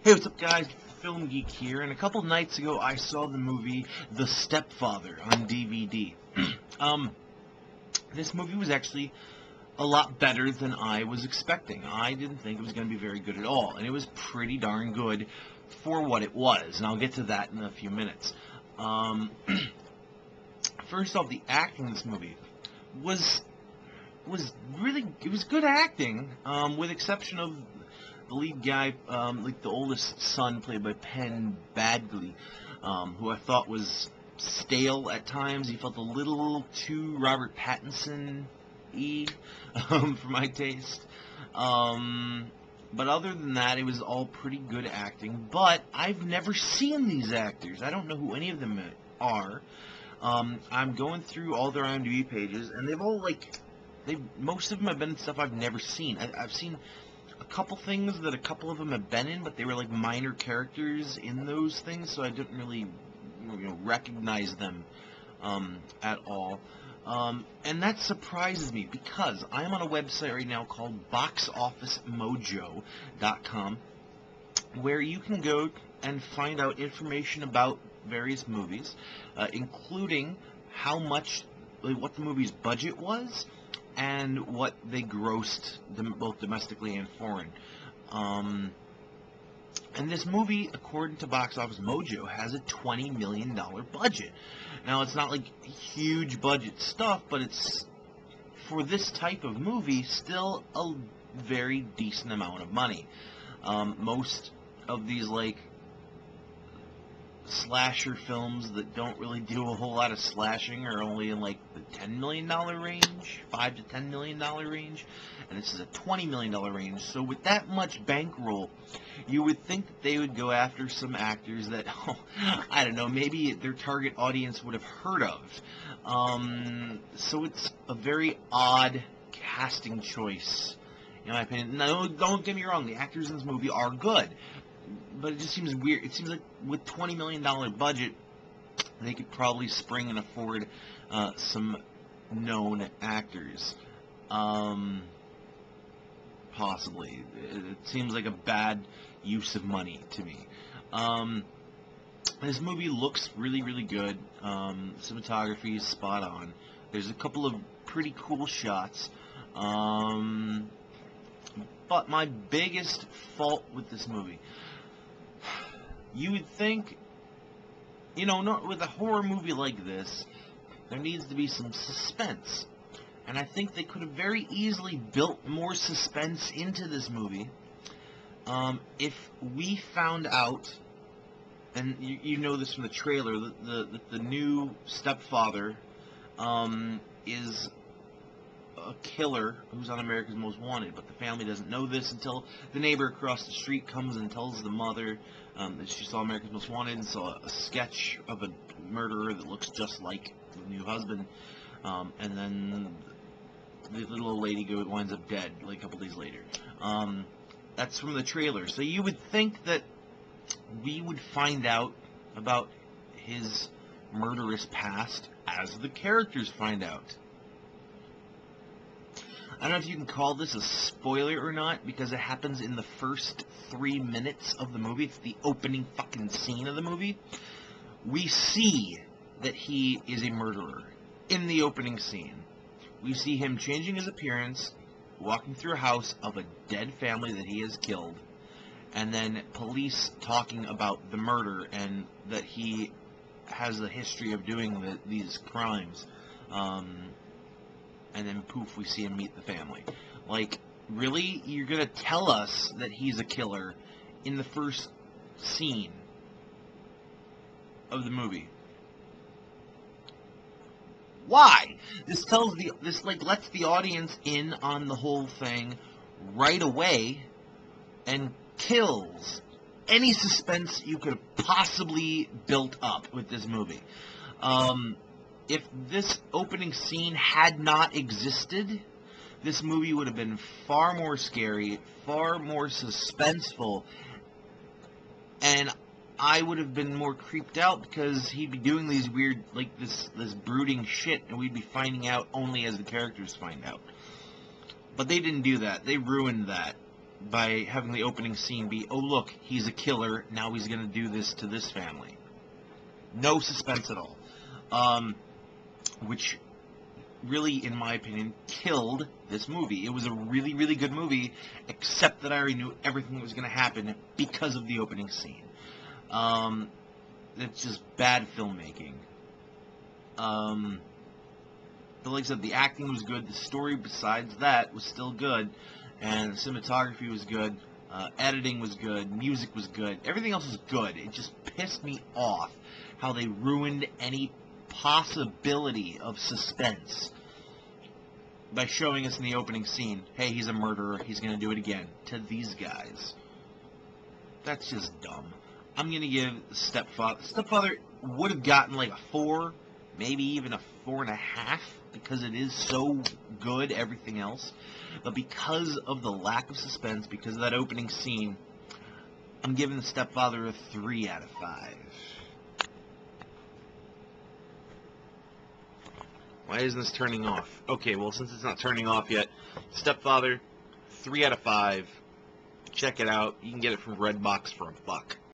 Hey, what's up, guys? Film Geek here, and a couple nights ago I saw the movie The Stepfather on DVD. This movie was actually a lot better than I was expecting. I didn't think it was going to be very good at all, and it was pretty darn good for what it was, and I'll get to that in a few minutes. First off, the acting in this movie was good acting, with exception of the lead guy, like the oldest son, played by Penn Badgley, who I thought was stale at times. He felt a little too Robert Pattinson-y, for my taste. But other than that, it was all pretty good acting. But I've never seen these actors. I don't know who any of them are. I'm going through all their IMDb pages, and they've all, most of them have been in stuff I've never seen. I've seen a couple things that a couple of them have been in, but they were like minor characters in those things, so I didn't really, recognize them at all. And that surprises me because I am on a website right now called boxofficemojo.com, where you can go and find out information about various movies, including how much, what the movie's budget was, and what they grossed, both domestically and foreign. And this movie, according to Box Office Mojo, has a $20 million budget. Now, it's not like huge budget stuff, but it's, for this type of movie, still a very decent amount of money. Most of these, slasher films that don't really do a whole lot of slashing are only in the $10 million range, $5 to $10 million range, and this is a $20 million range. So with that much bankroll, you would think that they would go after some actors that, I don't know, maybe their target audience would have heard of. So it's a very odd casting choice, in my opinion. Now, don't get me wrong, the actors in this movie are good, but it just seems weird. It seems like with $20 million budget, they could probably spring and afford some known actors. Possibly. It seems like a bad use of money to me. This movie looks really, really good. Cinematography is spot on. There's a couple of pretty cool shots. But my biggest fault with this movie, you would think, not with a horror movie like this, there needs to be some suspense. And I think they could have very easily built more suspense into this movie if we found out, and you know this from the trailer, that the new stepfather is a killer who's on America's Most Wanted, but the family doesn't know this until the neighbor across the street comes and tells the mother that she saw America's Most Wanted and saw a sketch of a murderer that looks just like the new husband, and then the little old lady winds up dead a couple days later. That's from the trailer. So you would think that we would find out about his murderous past as the characters find out. I don't know if you can call this a spoiler or not, because it happens in the first 3 minutes of the movie. It's the opening fucking scene of the movie. We see that he is a murderer in the opening scene. We see him changing his appearance, walking through a house of a dead family that he has killed, and then police talking about the murder and that he has a history of doing these crimes. And then poof, we see him meet the family. Really? You're gonna tell us that he's a killer in the first scene of the movie? Why? This lets the audience in on the whole thing right away and kills any suspense you could have possibly built up with this movie. If this opening scene had not existed, this movie would have been far more scary, far more suspenseful, and I would have been more creeped out because he'd be doing these weird, this brooding shit, and we'd be finding out only as the characters find out. But they didn't do that. They ruined that by having the opening scene be, oh look, he's a killer, now he's going to do this to this family. No suspense at all. Which really, in my opinion, killed this movie. It was a really, really good movie, except that I already knew everything that was going to happen because of the opening scene. It's just bad filmmaking. But like I said, the acting was good. The story, besides that, was still good. And the cinematography was good. Editing was good. Music was good. Everything else was good. It just pissed me off how they ruined any possibility of suspense by showing us in the opening scene, hey, he's a murderer, he's going to do it again, to these guys. That's just dumb. I'm going to give Stepfather would have gotten like a 4, maybe even a 4.5, because it is so good, everything else. But because of the lack of suspense, because of that opening scene, I'm giving the Stepfather a 3 out of 5. Why isn't this turning off? Okay, well, since it's not turning off yet, Stepfather, 3 out of 5. Check it out. You can get it from Redbox for $1.